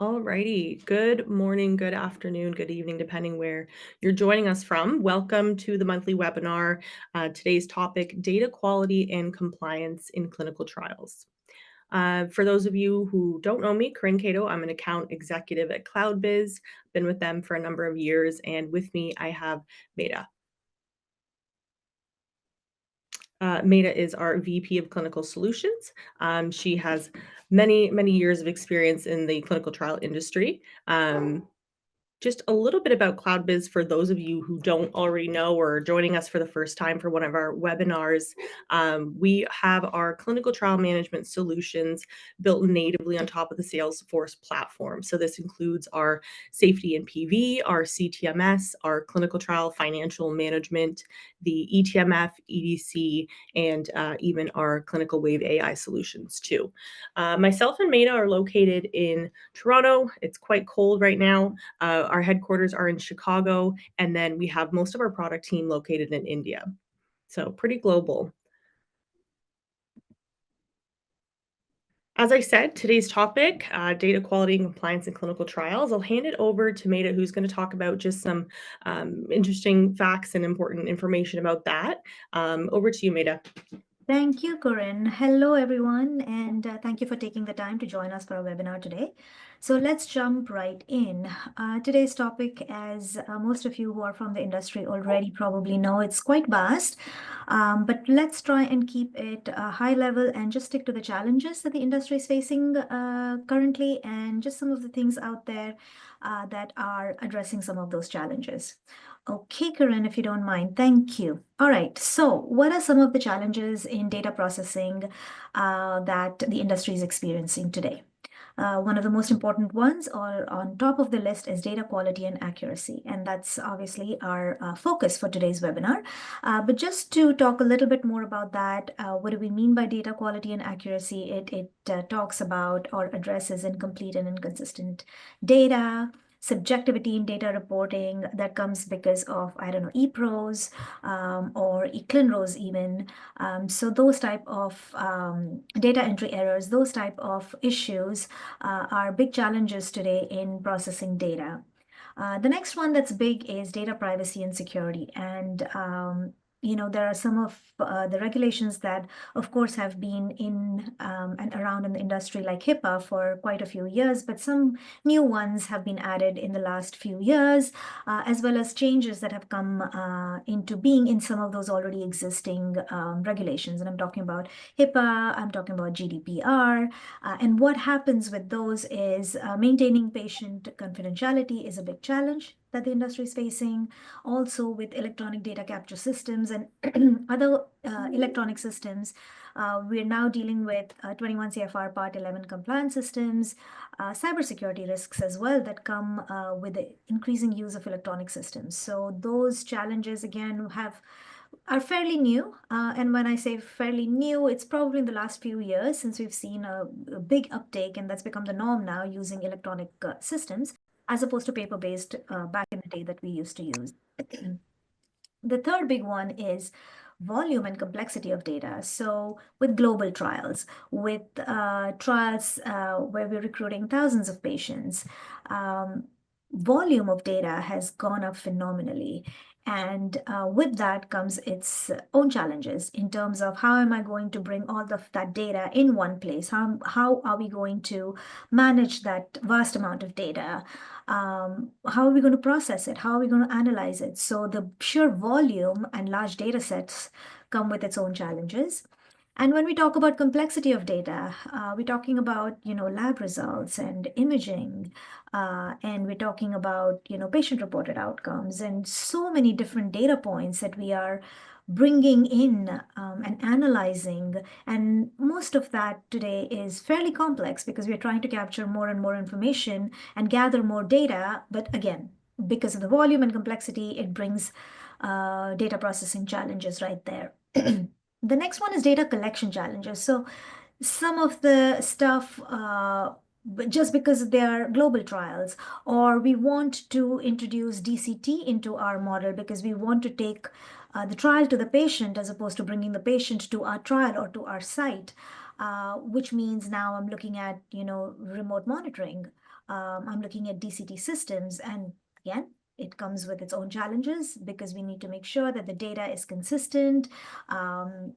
Alrighty. Good morning, good afternoon, good evening, depending where you're joining us from. Welcome to the monthly webinar. Today's topic, data quality and compliance in clinical trials. For those of you who don't know me, Corinne Cato, I'm an account executive at CloudBiz. Been with them for a number of years, and with me I have Maida. Maida is our VP of Clinical Solutions. She has many years of experience in the clinical trial industry. Just a little bit about CloudBiz for those of you who don't already know or are joining us for the first time for one of our webinars. We have our clinical trial management solutions built natively on top of the Salesforce platform. So this includes our safety and PV, our CTMS, our clinical trial financial management, the eTMF, EDC, and even our clinical wave AI solutions too. Myself and Maida are located in Toronto. It's quite cold right now. Our headquarters are in Chicago, and then we have most of our product team located in India. So pretty global. As I said, today's topic, data quality and compliance in clinical trials. I'll hand it over to Maida, who's going to talk about just some interesting facts and important information about that. Over to you, Maida. Thank you, Corinne. Hello, everyone, and thank you for taking the time to join us for our webinar today. So let's jump right in. Today's topic, as most of you who are from the industry already probably know, it's quite vast, but let's try and keep it high level and just stick to the challenges that the industry is facing currently and just some of the things out there that are addressing some of those challenges. Okay, Corinne, if you don't mind, thank you. All right, so what are some of the challenges in data processing that the industry is experiencing today? One of the most important ones or on top of the list is data quality and accuracy. And that's obviously our focus for today's webinar. But just to talk a little bit more about that, what do we mean by data quality and accuracy? It talks about or addresses incomplete and inconsistent data, subjectivity in data reporting that comes because of, I don't know, ePROs or eClinROs even. So those type of data entry errors, those type of issues are big challenges today in processing data. The next one that's big is data privacy and security. And there are some of the regulations that, of course, have been in and around in the industry like HIPAA for quite a few years, but some new ones have been added in the last few years, as well as changes that have come into being in some of those already existing regulations. And I'm talking about HIPAA, I'm talking about GDPR. And what happens with those is maintaining patient confidentiality is a big challenge that the industry is facing. Also with electronic data capture systems and other electronic systems, we're now dealing with 21 CFR Part 11 compliance systems, cybersecurity risks as well that come with the increasing use of electronic systems. So those challenges, again, are fairly new. And when I say fairly new, it's probably in the last few years since we've seen a big uptake, and that's become the norm now, using electronic systems as opposed to paper-based back in the day that we used to use. The third big one is volume and complexity of data. So with global trials, with trials where we're recruiting thousands of patients, volume of data has gone up phenomenally. And with that comes its own challenges in terms of how am I going to bring all of that data in one place? How are we going to manage that vast amount of data? How are we going to process it? How are we going to analyze it? So the sheer volume and large data sets come with its own challenges. And when we talk about complexity of data, we're talking about, lab results and imaging, and we're talking about, patient-reported outcomes and so many different data points that we are bringing in and analyzing. And most of that today is fairly complex because we're trying to capture more and more information and gather more data. But again, because of the volume and complexity, it brings data processing challenges right there. The next one is data collection challenges. So some of the stuff, just because they are global trials, or we want to introduce DCT into our model because we want to take the trial to the patient as opposed to bringing the patient to our trial or to our site, which means now I'm looking at, remote monitoring. I'm looking at DCT systems, and again, it comes with its own challenges because we need to make sure that the data is consistent,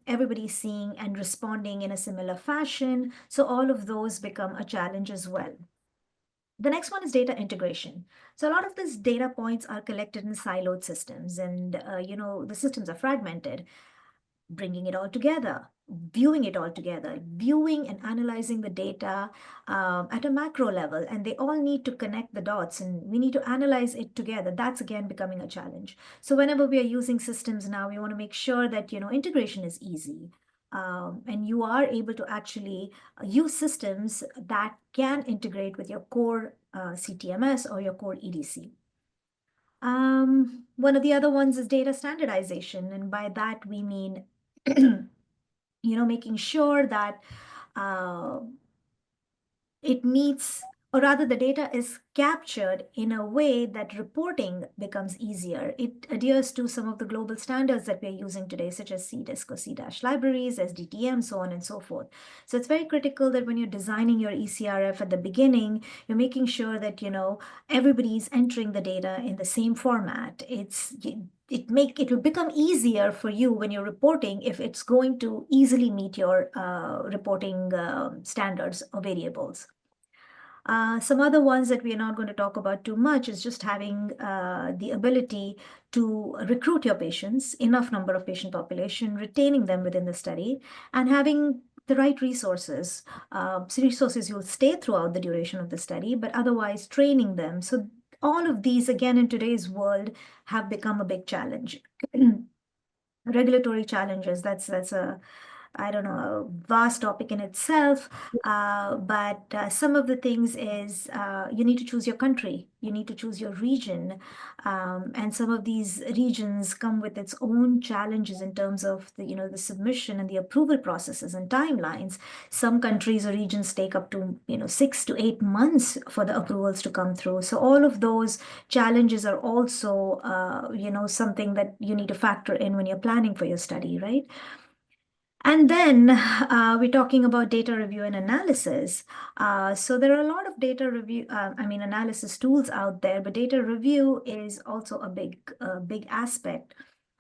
everybody's seeing and responding in a similar fashion. So all of those become a challenge as well. The next one is data integration. So a lot of these data points are collected in siloed systems, and the systems are fragmented. Bringing it all together, viewing it all together, viewing and analyzing the data at a macro level, and they all need to connect the dots, and we need to analyze it together. That's again becoming a challenge. So whenever we are using systems now, we want to make sure that integration is easy. And you are able to actually use systems that can integrate with your core CTMS or your core EDC. One of the other ones is data standardization. And by that, we mean, making sure that uh, it meets, or rather the data is captured in a way that reporting becomes easier. It adheres to some of the global standards that we're using today, such as CDISC or C- libraries, SDTM, so on and so forth. So it's very critical that when you're designing your ECRF at the beginning, you're making sure that, everybody's entering the data in the same format. It will become easier for you when you're reporting if it's going to easily meet your reporting standards or variables. Some other ones that we are not going to talk about too much is just having the ability to recruit your patients, enough number of patient population, retaining them within the study, and having the right resources. So resources you'll stay throughout the duration of the study, but otherwise training them. So all of these, again, in today's world, have become a big challenge. Regulatory challenges, that's a I don't know, a vast topic in itself. But some of the things is you need to choose your country, you need to choose your region. And some of these regions come with its own challenges in terms of the submission and the approval processes and timelines. Some countries or regions take up to, 6 to 8 months for the approvals to come through. So all of those challenges are also, something that you need to factor in when you're planning for your study, right? And then we're talking about data review and analysis. So there are a lot of data review, analysis tools out there, but data review is also a big aspect.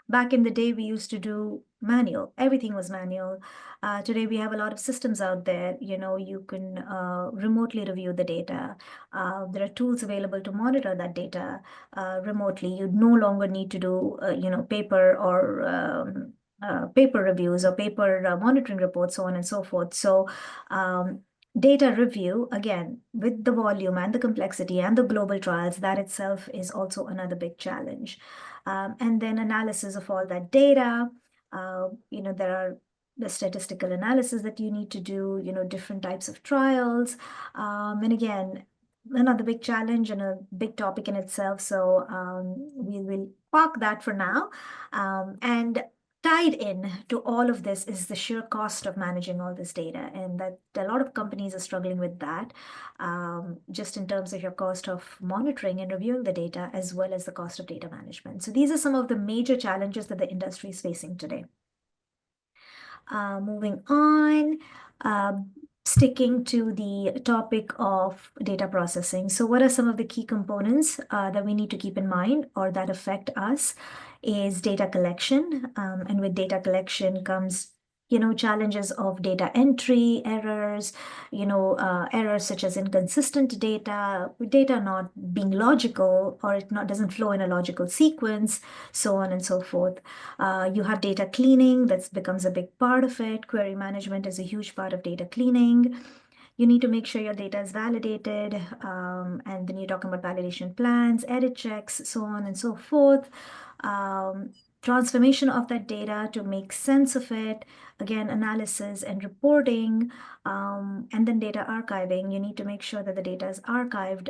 Back in the day, we used to do manual. Everything was manual. Today, we have a lot of systems out there. You can remotely review the data. There are tools available to monitor that data remotely. You no longer need to do, paper or paper reviews or paper monitoring reports, so on and so forth. So data review, again, with the volume and the complexity and the global trials, that itself is also another big challenge. And then analysis of all that data. There are the statistical analysis that you need to do, different types of trials. And again, another big challenge and a big topic in itself. So we will park that for now. And tied in to all of this is the sheer cost of managing all this data, and that a lot of companies are struggling with that, just in terms of your cost of monitoring and reviewing the data, as well as the cost of data management. So these are some of the major challenges that the industry is facing today. Moving on, sticking to the topic of data processing. So what are some of the key components that we need to keep in mind or that affect us is data collection. And with data collection comes challenges of data entry, errors, errors such as inconsistent data not being logical, or it doesn't flow in a logical sequence, so on and so forth. You have data cleaning, that becomes a big part of it. Query management is a huge part of data cleaning. You need to make sure your data is validated, and then you're talking about validation plans, edit checks, so on and so forth. Transformation of that data to make sense of it, again, analysis and reporting, and then data archiving. You need to make sure that the data is archived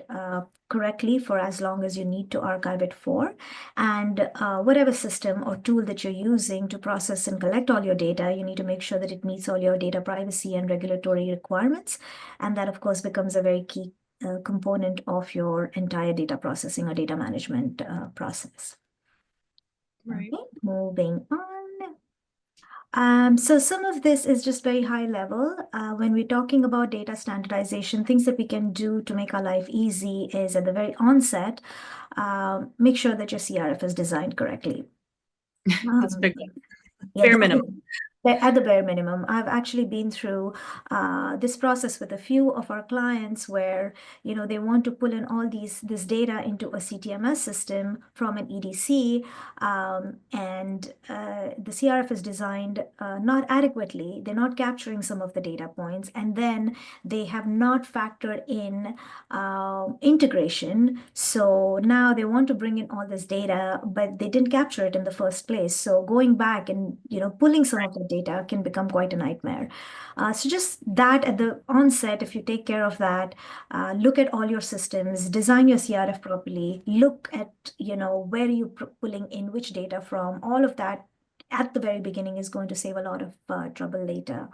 correctly for as long as you need to archive it for. And whatever system or tool that you're using to process and collect all your data, you need to make sure that it meets all your data privacy and regulatory requirements. And that, of course, becomes a very key component of your entire data processing or data management process. Right. Okay, moving on. So some of this is just very high level. When we're talking about data standardization, things that we can do to make our life easy is at the very onset, make sure that your CRF is designed correctly. That's Um, big, yeah, bare minimum. at the bare minimum. I've actually been through this process with a few of our clients where, they want to pull in all this data into a CTMS system from an EDC, and the CRF is designed not adequately. They're not capturing some of the data points, and then they have not factored in integration. So now they want to bring in all this data, but they didn't capture it in the first place. So going back and pulling some of the data can become quite a nightmare. So just that at the onset, if you take care of that, look at all your systems, design your CRF properly, look at where you pulling in which data from. All of that at the very beginning is going to save a lot of trouble later.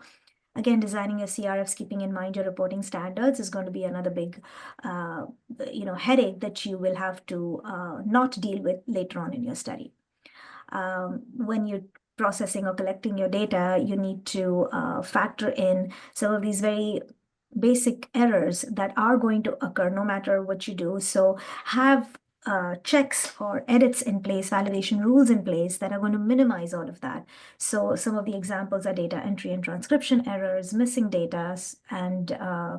Again, designing your CRFs, keeping in mind your reporting standards is going to be another big, headache that you will have to not deal with later on in your study. When you're processing or collecting your data, you need to factor in some of these very basic errors that are going to occur no matter what you do. So have checks or edits in place, validation rules in place that are going to minimize all of that. So some of the examples are data entry and transcription errors, missing data, and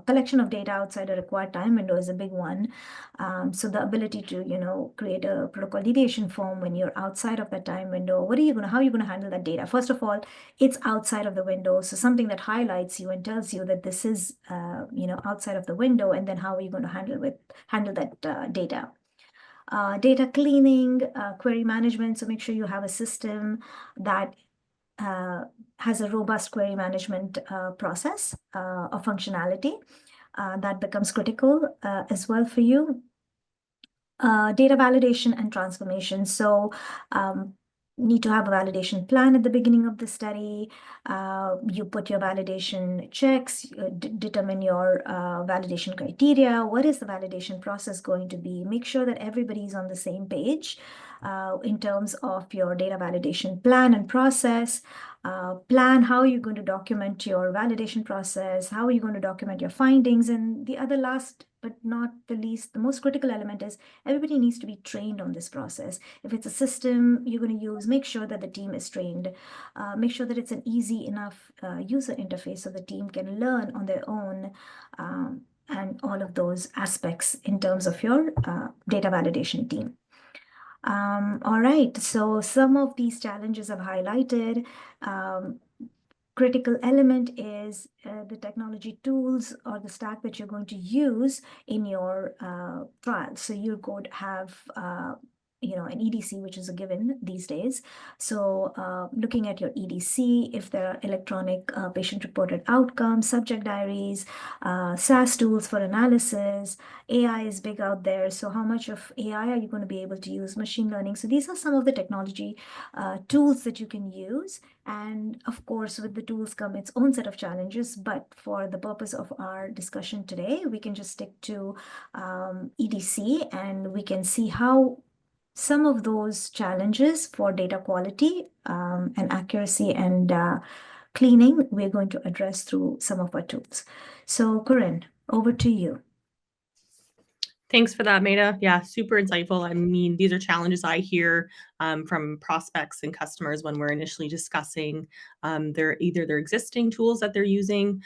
collection of data outside a required time window is a big one. So the ability to, create a protocol deviation form when you're outside of that time window. How are you going to handle that data? First of all, it's outside of the window. So something that highlights you and tells you that this is, outside of the window. And then how are you going to handle that data? Data cleaning, query management. So make sure you have a system that has a robust query management process or functionality. That becomes critical as well for you. Data validation and transformation. So need to have a validation plan at the beginning of the study. You put your validation checks, determine your validation criteria. What is the validation process going to be? Make sure that everybody is on the same page in terms of your data validation plan and process. Plan how you're going to document your validation process, how are you going to document your findings, and the other last but not the least, the most critical element is everybody needs to be trained on this process. If it's a system you're going to use, make sure that the team is trained. Make sure that it's an easy enough user interface so the team can learn on their own, and all of those aspects in terms of your data validation team. All right, so some of these challenges I've highlighted. Critical element is the technology tools or the stack that you're going to use in your trial. So you could have an EDC, which is a given these days. So looking at your EDC, if there are electronic patient-reported outcomes, subject diaries, SAS tools for analysis, AI is big out there. So how much of AI are you going to be able to use? Machine learning. So these are some of the technology tools that you can use. And of course, with the tools come its own set of challenges. But for the purpose of our discussion today, we can just stick to EDC, and we can see how some of those challenges for data quality and accuracy and cleaning, we're going to address through some of our tools. So, Corinne, over to you. Thanks for that, Maida. Yeah, super insightful. I mean, these are challenges I hear from prospects and customers when we're initially discussing their existing tools that they're using.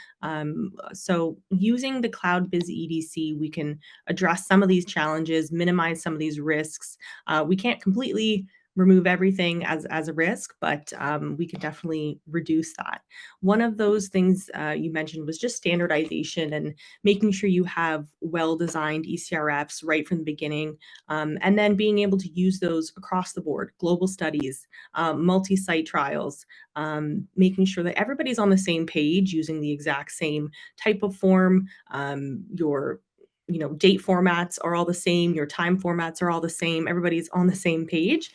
So using the Cloud Biz EDC, we can address some of these challenges, minimize some of these risks. We can't completely remove everything as a risk, but we can definitely reduce that. One of those things you mentioned was just standardization and making sure you have well-designed ECRFs right from the beginning, and then being able to use those across the board, global studies, multi-site trials, making sure that everybody's on the same page using the exact same type of form. Your date formats are all the same, your time formats are all the same, everybody's on the same page.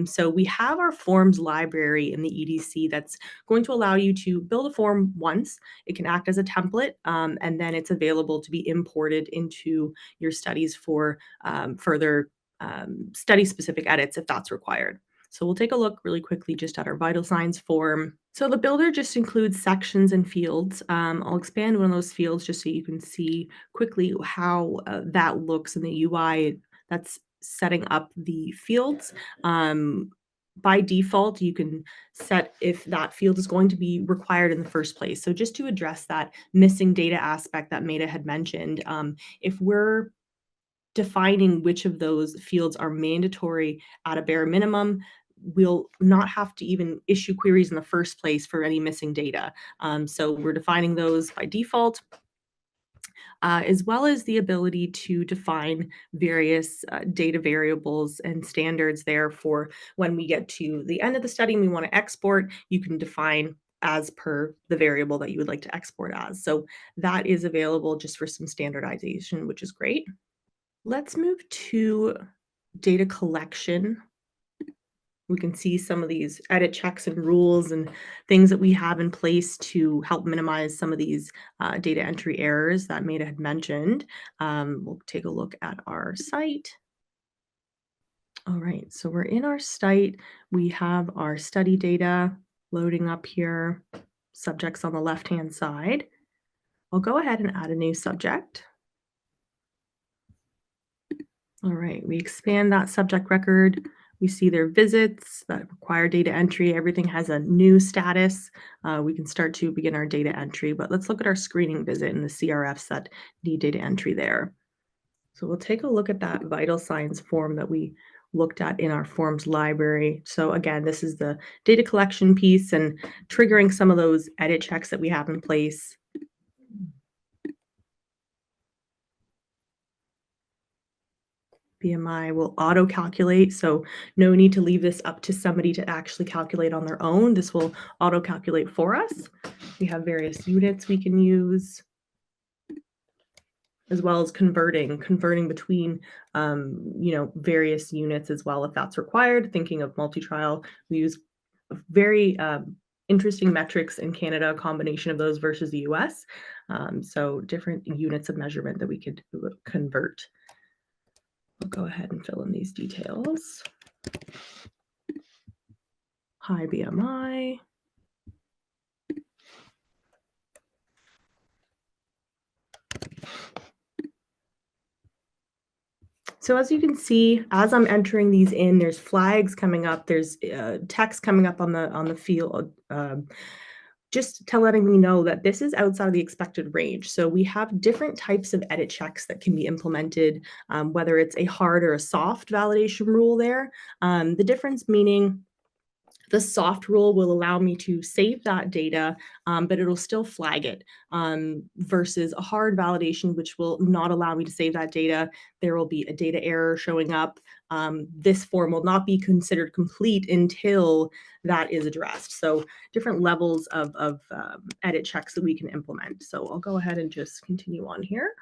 So we have our forms library in the EDC that's going to allow you to build a form once. It can act as a template, and then it's available to be imported into your studies for further study-specific edits if that's required. So we'll take a look really quickly just at our vital signs form. So the builder just includes sections and fields. I'll expand one of those fields just so you can see quickly how that looks in the UI. That's setting up the fields. Um, by default, you can set if that field is going to be required in the first place. So just to address that missing data aspect that Maida had mentioned, if we're defining which of those fields are mandatory at a bare minimum, we'll not have to even issue queries in the first place for any missing data. So we're defining those by default, as well as the ability to define various data variables and standards there for when we get to the end of the study and we want to export, you can define as per the variable that you would like to export as. So that is available just for some standardization, which is great. Let's move to data collection. We can see some of these edit checks and rules and things that we have in place to help minimize some of these data entry errors that Maida had mentioned. We'll take a look at our site. All right, so we're in our site. We have our study data loading up here, subjects on the left-hand side. I'll go ahead and add a new subject. All right, we expand that subject record. We see their visits that require data entry. Everything has a new status. We can start to begin our data entry, but let's look at our screening visit and the CRFs that need data entry there. So we'll take a look at that vital signs form that we looked at in our forms library. So again, this is the data collection piece and triggering some of those edit checks that we have in place. BMI will auto calculate, so no need to leave this up to somebody to actually calculate on their own. This will auto calculate for us. We have various units we can use, as well as converting between various units as well if that's required. Thinking of multi-trial, we use very interesting metrics in Canada, a combination of those versus the US. So different units of measurement that we could convert. I'll go ahead and fill in these details. High BMI. So as you can see, as I'm entering these in, there's flags coming up, there's text coming up on the field, just to letting me know that this is outside of the expected range. So we have different types of edit checks that can be implemented, whether it's a hard or a soft validation rule there. The difference meaning the soft rule will allow me to save that data, but it'll still flag it, versus a hard validation, which will not allow me to save that data. There will be a data error showing up. This form will not be considered complete until that is addressed. So different levels of edit checks that we can implement. So I'll go ahead and just continue on here.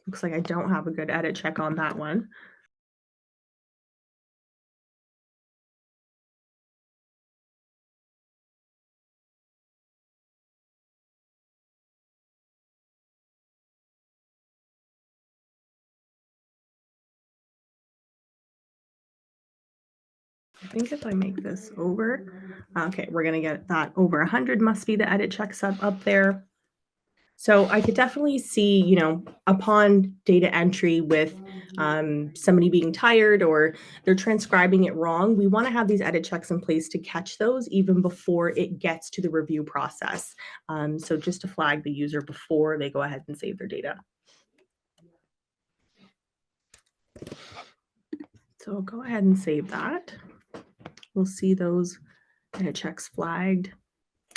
Looks like I don't have a good edit check on that one. I think if I make this over, okay, we're gonna get that over 100 must be the edit checks up there. So I could definitely see, upon data entry with somebody being tired or they're transcribing it wrong, we want to have these edit checks in place to catch those even before it gets to the review process. So just to flag the user before they go ahead and save their data. So I'll go ahead and save that. We'll see those edit checks flagged.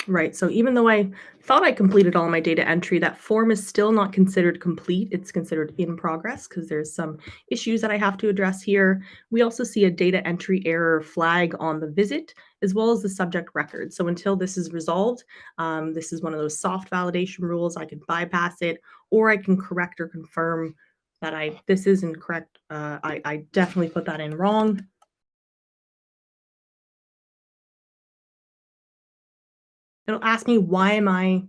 Right. So even though I thought I completed all my data entry, that form is still not considered complete. It's considered in progress because there's some issues that I have to address here. We also see a data entry error flag on the visit as well as the subject record. So until this is resolved, this is one of those soft validation rules. I can bypass it, or I can correct or confirm that this is incorrect. I definitely put that in wrong. It'll ask me, why am I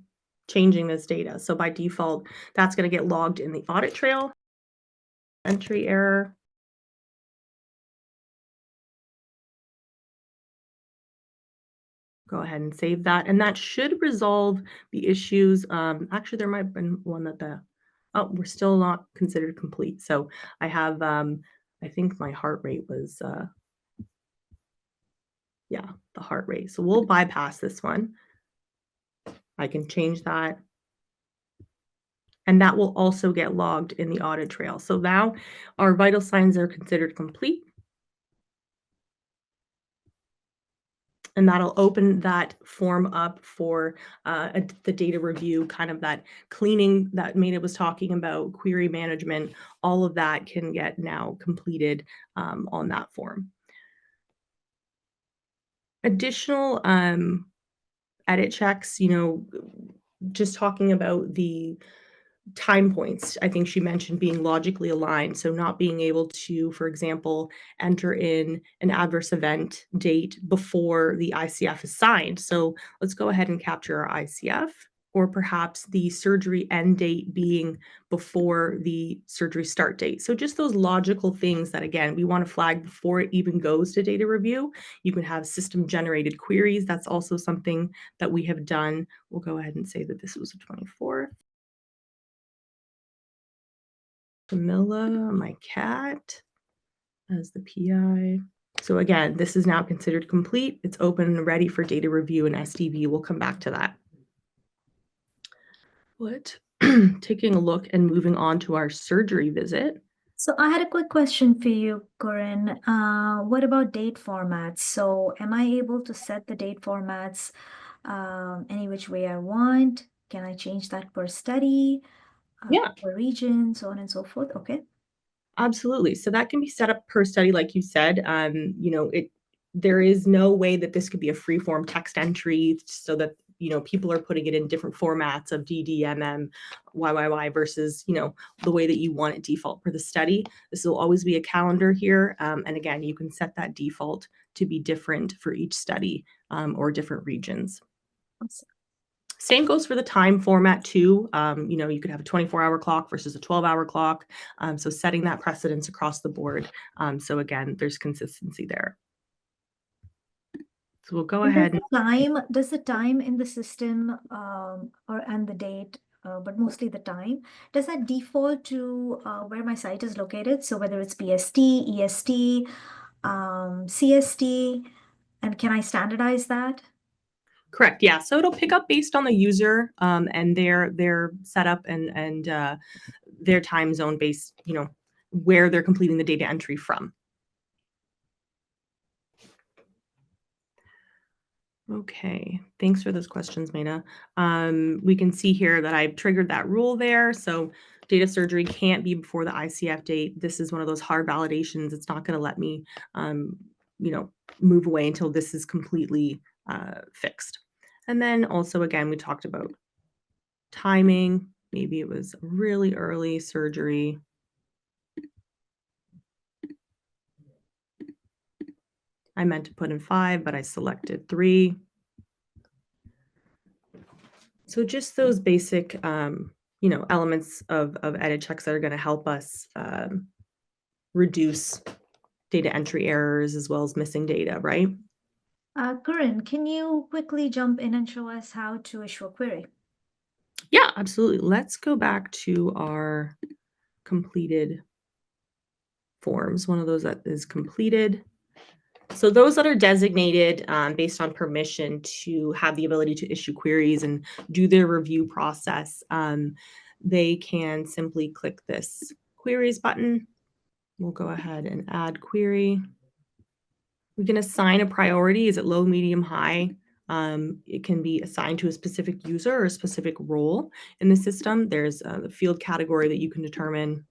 changing this data? So by default, that's going to get logged in the audit trail. Entry error. Go ahead and save that, and that should resolve the issues. Actually, there might have been one that we're still not considered complete. So I have, I think my heart rate was, yeah, the heart rate. So we'll bypass this one. I can change that. And that will also get logged in the audit trail. So now our vital signs are considered complete. And that'll open that form up for the data review, kind of that cleaning that Maida was talking about, query management, all of that can get now completed on that form. Additional edit checks, just talking about the time points. I think she mentioned being logically aligned. So not being able to, for example, enter in an adverse event date before the ICF is signed. So let's go ahead and capture our ICF, or perhaps the surgery end date being before the surgery start date. So just those logical things that, again, we want to flag before it even goes to data review. You can have system generated queries. That's also something that we have done. We'll go ahead and say that this was the 24th. Camilla, my cat, as the PI. So again, this is now considered complete. It's open and ready for data review and SDV. We'll come back to that. Taking a look and moving on to our surgery visit. So I had a quick question for you, Corinne. What about date formats? So am I able to set the date formats any which way I want? Can I change that per study, Yeah, per region, so on and so forth? Okay. absolutely. So that can be set up per study, like you said. There is no way that this could be a free form text entry so that people are putting it in different formats of DDMM, YYY versus the way that you want it default for the study. This will always be a calendar here, and again, you can set that default to be different for each study or different regions. Awesome. Same goes for the time format too. You could have a 24-hour clock versus a 12-hour clock. So setting that precedence across the board. So again, there's consistency there. So we'll go And ahead. does the time in the system and the date, but mostly the time, does that default to where my site is located? So whether it's PST, EST, CST, and can I standardize that? Correct. Yeah. So it'll pick up based on the user and their setup and their time zone based, where they're completing the data entry from. Okay, thanks for those questions, Maina. We can see here that I've triggered that rule there. So data surgery can't be before the ICF date. This is one of those hard validations. It's not going to let me, move away until this is completely fixed. And then also, again, we talked about timing. Maybe it was really early surgery. I meant to put in 5, but I selected 3. So just those basic, elements of edit checks that are going to help us reduce data entry errors as well as missing data, right? Corinne, can you quickly jump in and show us how to issue a query? Yeah, absolutely. Let's go back to our completed forms. One of those that is completed. So those that are designated based on permission to have the ability to issue queries and do their review process, they can simply click this queries button. We'll go ahead and add query. We can assign a priority. Is it low, medium, high? It can be assigned to a specific user or a specific role in the system. There's the field category that you can determine.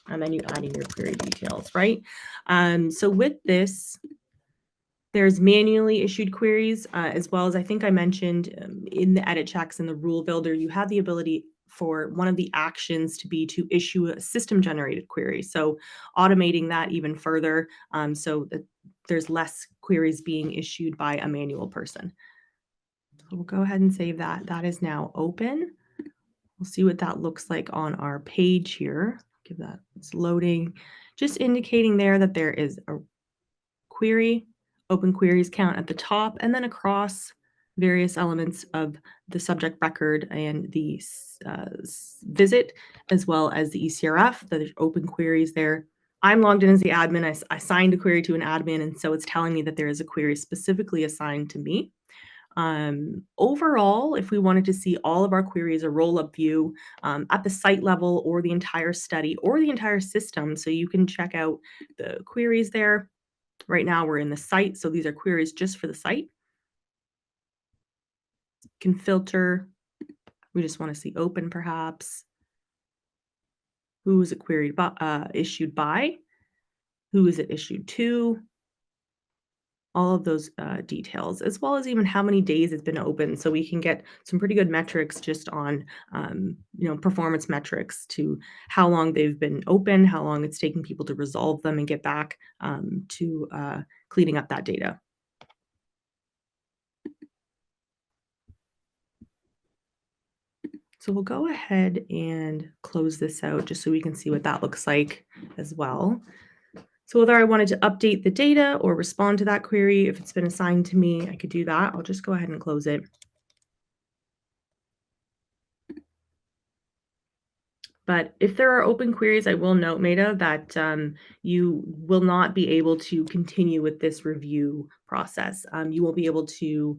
And then you add in your query details, right? So with this, there's manually issued queries, as well as I think I mentioned in the edit checks in the rule builder, you have the ability for one of the actions to be to issue a system generated query. So automating that even further so that there's less queries being issued by a manual person. So we'll go ahead and save that. That is now open. We'll see what that looks like on our page here. Give that, it's loading, just indicating there that there is a query open queries count at the top, and then across various elements of the subject record and the visit, as well as the ECRF. There's open queries there. I'm logged in as the admin. I signed a query to an admin, and so it's telling me that there is a query specifically assigned to me. Overall, if we wanted to see all of our queries, a roll-up view at the site level or the entire study or the entire system, so you can check out the queries there. Right now we're in the site, so these are queries just for the site. Can filter. We just want to see open perhaps. Who is it queried by, issued by? Who is it issued to? All of those details, as well as even how many days it's been open. So we can get some pretty good metrics just on, performance metrics to how long they've been open, how long it's taking people to resolve them and get back to cleaning up that data. So we'll go ahead and close this out just so we can see what that looks like as well. So whether I wanted to update the data or respond to that query, if it's been assigned to me, I could do that. I'll just go ahead and close it. But if there are open queries, I will note, Meta, that you will not be able to continue with this review process. You won't be able to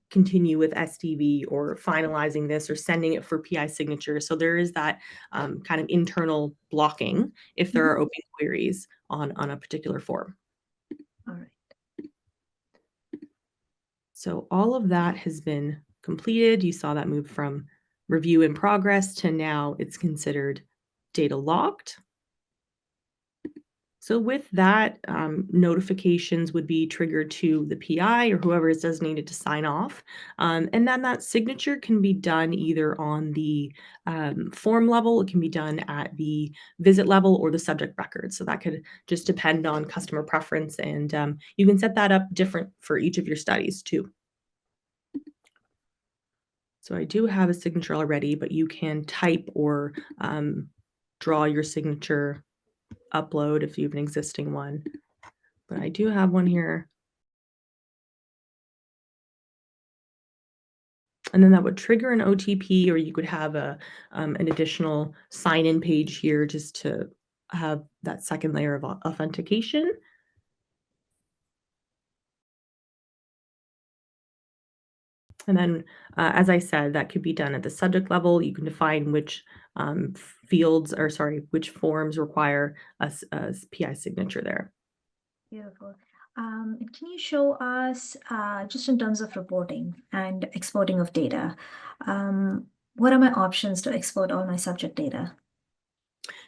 continue with SDV or finalizing this or sending it for PI signature. So there is that kind of internal blocking if there are open queries on a particular form. All right. So all of that has been completed. You saw that move from review in progress to now it's considered data logged. So with that, notifications would be triggered to the PI or whoever is designated to sign off. And then that signature can be done either on the form level, it can be done at the visit level or the subject record. So that could just depend on customer preference, and you can set that up different for each of your studies too. So I do have a signature already, but you can type or draw your signature, upload if you have an existing one. But I do have one here. And then that would trigger an OTP, or you could have an additional sign-in page here just to have that second layer of authentication. And then, as I said, that could be done at the subject level. You can define which which forms require a PI signature there. Beautiful. Can you show us, just in terms of reporting and exporting of data, what are my options to export all my subject data?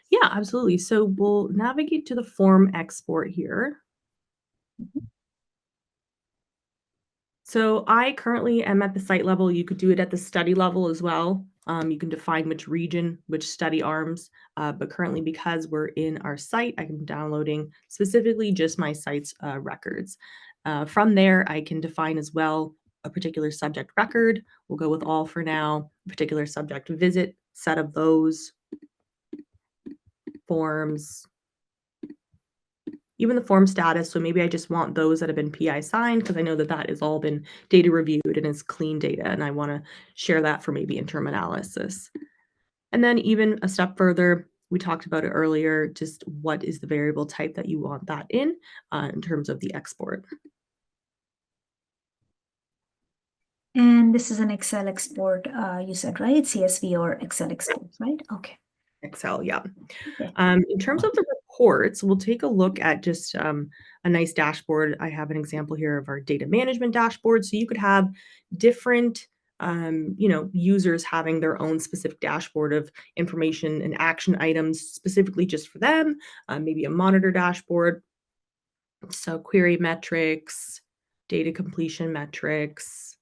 Yeah, absolutely. So we'll navigate to the form export here. So I currently am at the site level. You could do it at the study level as well. You can define which region, which study arms, but currently because we're in our site, I'm downloading specifically just my site's records. From there, I can define as well a particular subject record. We'll go with all for now, particular subject visit, set of those, forms, even the form status. So maybe I just want those that have been PI signed because I know that that has all been data reviewed and is clean data, and I want to share that for maybe interim analysis. And then even a step further, we talked about it earlier, just what is the variable type that you want that in terms of the export. And this is an Excel export, you said, right? CSV or Excel export, right? Okay. Excel, yeah. Okay. In terms of the reports, we'll take a look at just a nice dashboard. I have an example here of our data management dashboard. So you could have different users having their own specific dashboard of information and action items specifically just for them, maybe a monitor dashboard. So query metrics, data completion metrics,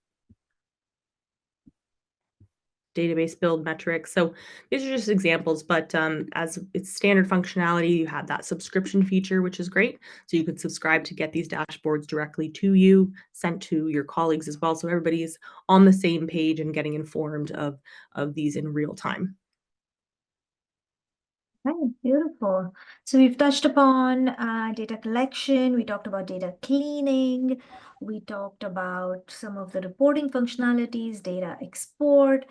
database build metrics. So these are just examples, but as it's standard functionality, you have that subscription feature, which is great. So you can subscribe to get these dashboards directly to you, sent to your colleagues as well. So everybody's on the same page and getting informed of these in real time. Right, beautiful. So we've touched upon data collection, we talked about data cleaning, we talked about some of the reporting functionalities, data export.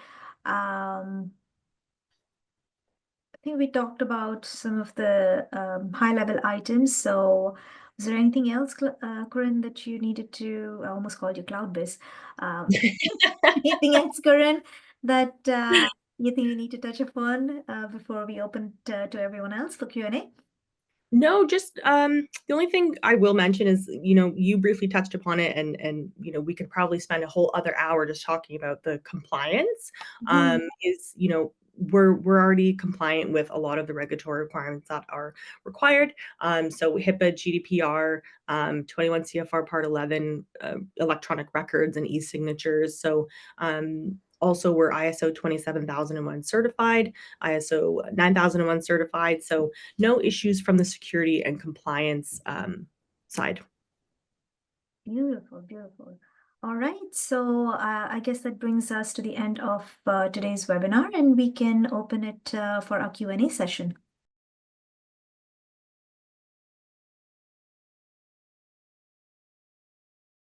I think we talked about some of the high-level items. So was there anything else, Corinne, that you needed to, I almost called you Cloud Biz. Um, Anything else, Corinne, that you think we need to touch upon before we open to everyone else for Q&A? No, just the only thing I will mention is, you briefly touched upon it, and we could probably spend a whole other hour just talking about the compliance. Mhm. Is we're already compliant with a lot of the regulatory requirements that are required. So HIPAA, GDPR, 21 CFR Part 11, electronic records and e-signatures. So also we're ISO 27001 certified, ISO 9001 certified. So no issues from the security and compliance side. Beautiful, beautiful. All right, so I guess that brings us to the end of today's webinar, and we can open it for our Q&A session.